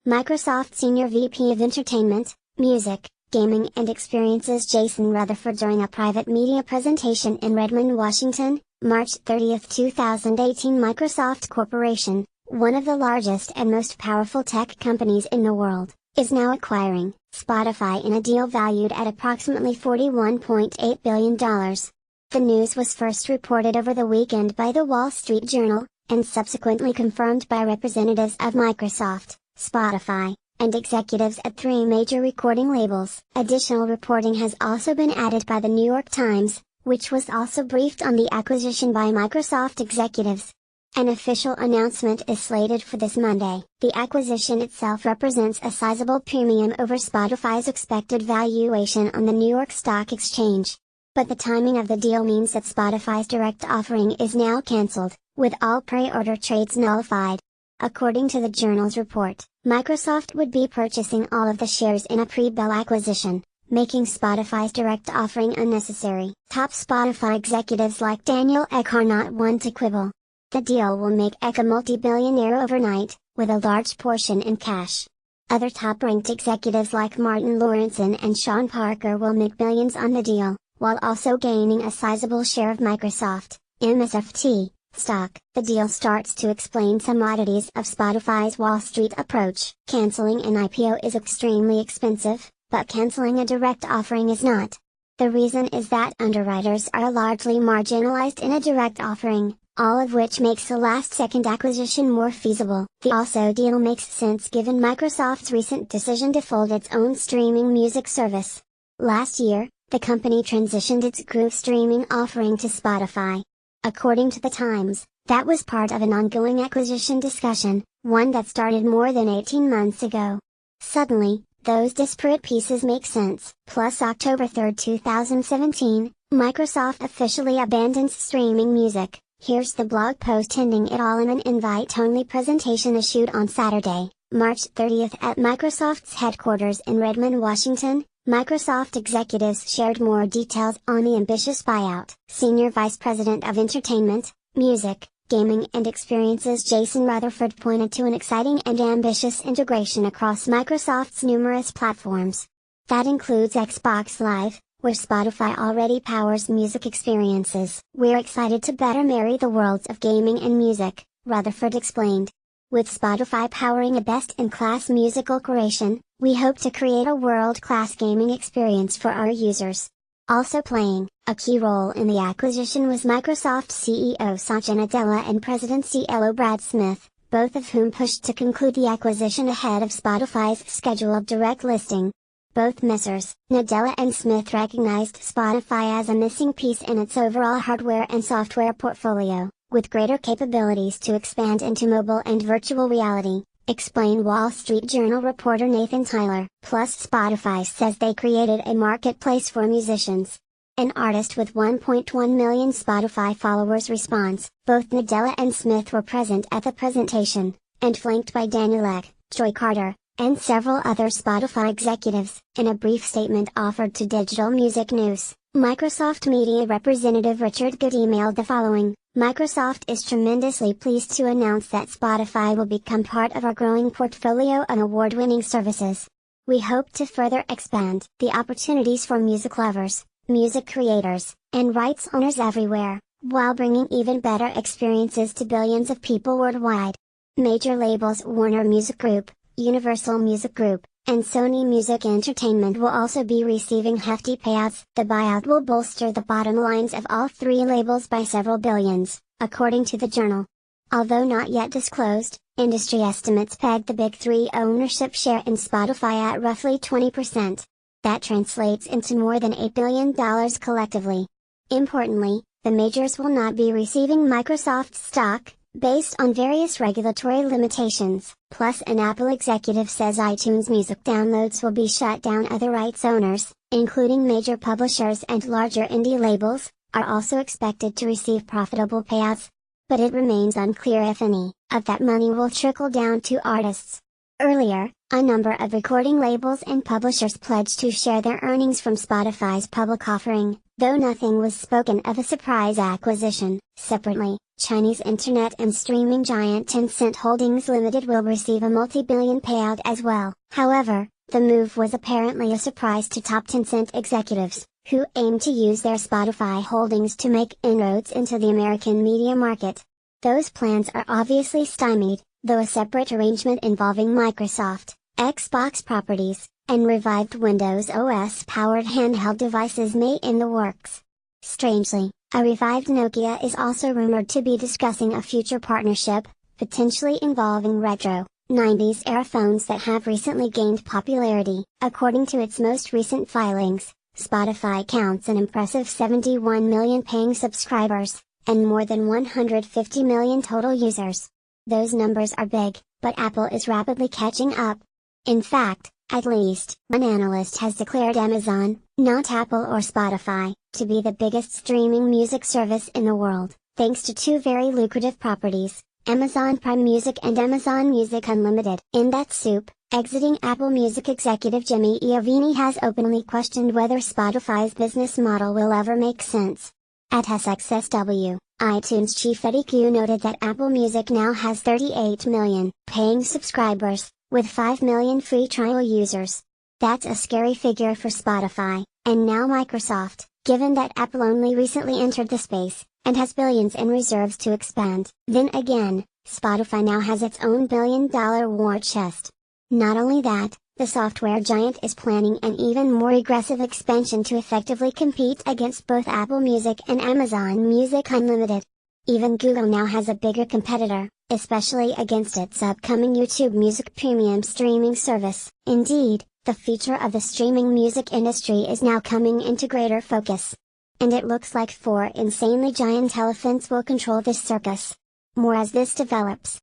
Microsoft Senior VP of Entertainment, Music, Gaming and Experiences Jason Rutherford during a private media presentation in Redmond, Washington, March 30, 2018. Microsoft Corporation, one of the largest and most powerful tech companies in the world, is now acquiring Spotify in a deal valued at approximately $41.8 billion. The news was first reported over the weekend by the Wall Street Journal, and subsequently confirmed by representatives of Microsoft, Spotify, and executives at three major recording labels. Additional reporting has also been added by the New York Times, which was also briefed on the acquisition by Microsoft executives. An official announcement is slated for this Monday. The acquisition itself represents a sizable premium over Spotify's expected valuation on the New York Stock Exchange. But the timing of the deal means that Spotify's direct offering is now cancelled, with all pre-order trades nullified. According to the Journal's report, Microsoft would be purchasing all of the shares in a pre-bell acquisition, making Spotify's direct offering unnecessary. Top Spotify executives like Daniel Ek are not one to quibble. The deal will make Ek a multi-billionaire overnight, with a large portion in cash. Other top-ranked executives like Martin Lawrenson and Sean Parker will make billions on the deal, while also gaining a sizable share of Microsoft, MSFT, stock. The deal starts to explain some oddities of Spotify's Wall Street approach. Canceling an IPO is extremely expensive, but canceling a direct offering is not. The reason is that underwriters are largely marginalized in a direct offering, all of which makes the last-second acquisition more feasible. The also deal makes sense given Microsoft's recent decision to fold its own streaming music service. Last year, the company transitioned its Groove streaming offering to Spotify. According to the Times, that was part of an ongoing acquisition discussion, one that started more than 18 months ago. Suddenly, those disparate pieces make sense. Plus October 3, 2017, Microsoft officially abandons streaming music. Here's the blog post ending it all in an invite-only presentation issued on Saturday, March 30 at Microsoft's headquarters in Redmond, Washington. Microsoft executives shared more details on the ambitious buyout. Senior Vice President of Entertainment, Music, Gaming and Experiences Jason Rutherford pointed to an exciting and ambitious integration across Microsoft's numerous platforms. That includes Xbox Live, where Spotify already powers music experiences. "We're excited to better marry the worlds of gaming and music," Rutherford explained. "With Spotify powering a best-in-class musical creation, we hope to create a world-class gaming experience for our users." Also playing a key role in the acquisition was Microsoft CEO Satya Nadella and President CLO Brad Smith, both of whom pushed to conclude the acquisition ahead of Spotify's scheduled direct listing. Both Messrs. Nadella and Smith recognized Spotify as a missing piece in its overall hardware and software portfolio, with greater capabilities to expand into mobile and virtual reality, explained Wall Street Journal reporter Nathan Tyler. Plus Spotify says they created a marketplace for musicians. An artist with 1.1 million Spotify followers responds. Both Nadella and Smith were present at the presentation, and flanked by Daniel Ek, Joy Carter, and several other Spotify executives. In a brief statement offered to Digital Music News, Microsoft Media representative Richard Good emailed the following: "Microsoft is tremendously pleased to announce that Spotify will become part of our growing portfolio of award-winning services. We hope to further expand the opportunities for music lovers, music creators, and rights owners everywhere, while bringing even better experiences to billions of people worldwide." Major labels Warner Music Group, Universal Music Group, and Sony Music Entertainment will also be receiving hefty payouts. The buyout will bolster the bottom lines of all three labels by several billions, according to the Journal. Although not yet disclosed, industry estimates peg the Big Three ownership share in Spotify at roughly 20%. That translates into more than $8 billion collectively. Importantly, the majors will not be receiving Microsoft stock, based on various regulatory limitations. Plus an Apple executive says iTunes music downloads will be shut down. Other rights owners, including major publishers and larger indie labels, are also expected to receive profitable payouts. But it remains unclear if any of that money will trickle down to artists. Earlier, a number of recording labels and publishers pledged to share their earnings from Spotify's public offering, Though nothing was spoken of a surprise acquisition, separately, Chinese internet and streaming giant Tencent Holdings Limited will receive a multi-billion payout as well. However, the move was apparently a surprise to top Tencent executives, who aim to use their Spotify holdings to make inroads into the American media market. Those plans are obviously stymied, though a separate arrangement involving Microsoft, Xbox properties, and revived Windows OS-powered handheld devices may in the works. Strangely, a revived Nokia is also rumored to be discussing a future partnership, potentially involving retro, 90s-era phones that have recently gained popularity. According to its most recent filings, Spotify counts an impressive 71 million paying subscribers, and more than 150 million total users. Those numbers are big, but Apple is rapidly catching up. In fact, at least one analyst has declared Amazon, not Apple or Spotify, to be the biggest streaming music service in the world, thanks to two very lucrative properties, Amazon Prime Music and Amazon Music Unlimited. In that soup, exiting Apple Music executive Jimmy Iovine has openly questioned whether Spotify's business model will ever make sense. At SXSW, iTunes chief Eddie Q noted that Apple Music now has 38 million paying subscribers, with 5 million free trial users. That's a scary figure for Spotify, and now Microsoft, given that Apple only recently entered the space, and has billions in reserves to expand. Then again, Spotify now has its own billion-dollar war chest. Not only that, the software giant is planning an even more aggressive expansion to effectively compete against both Apple Music and Amazon Music Unlimited. Even Google now has a bigger competitor, especially against its upcoming YouTube Music Premium streaming service. Indeed, the future of the streaming music industry is now coming into greater focus. And it looks like four insanely giant elephants will control this circus. More as this develops.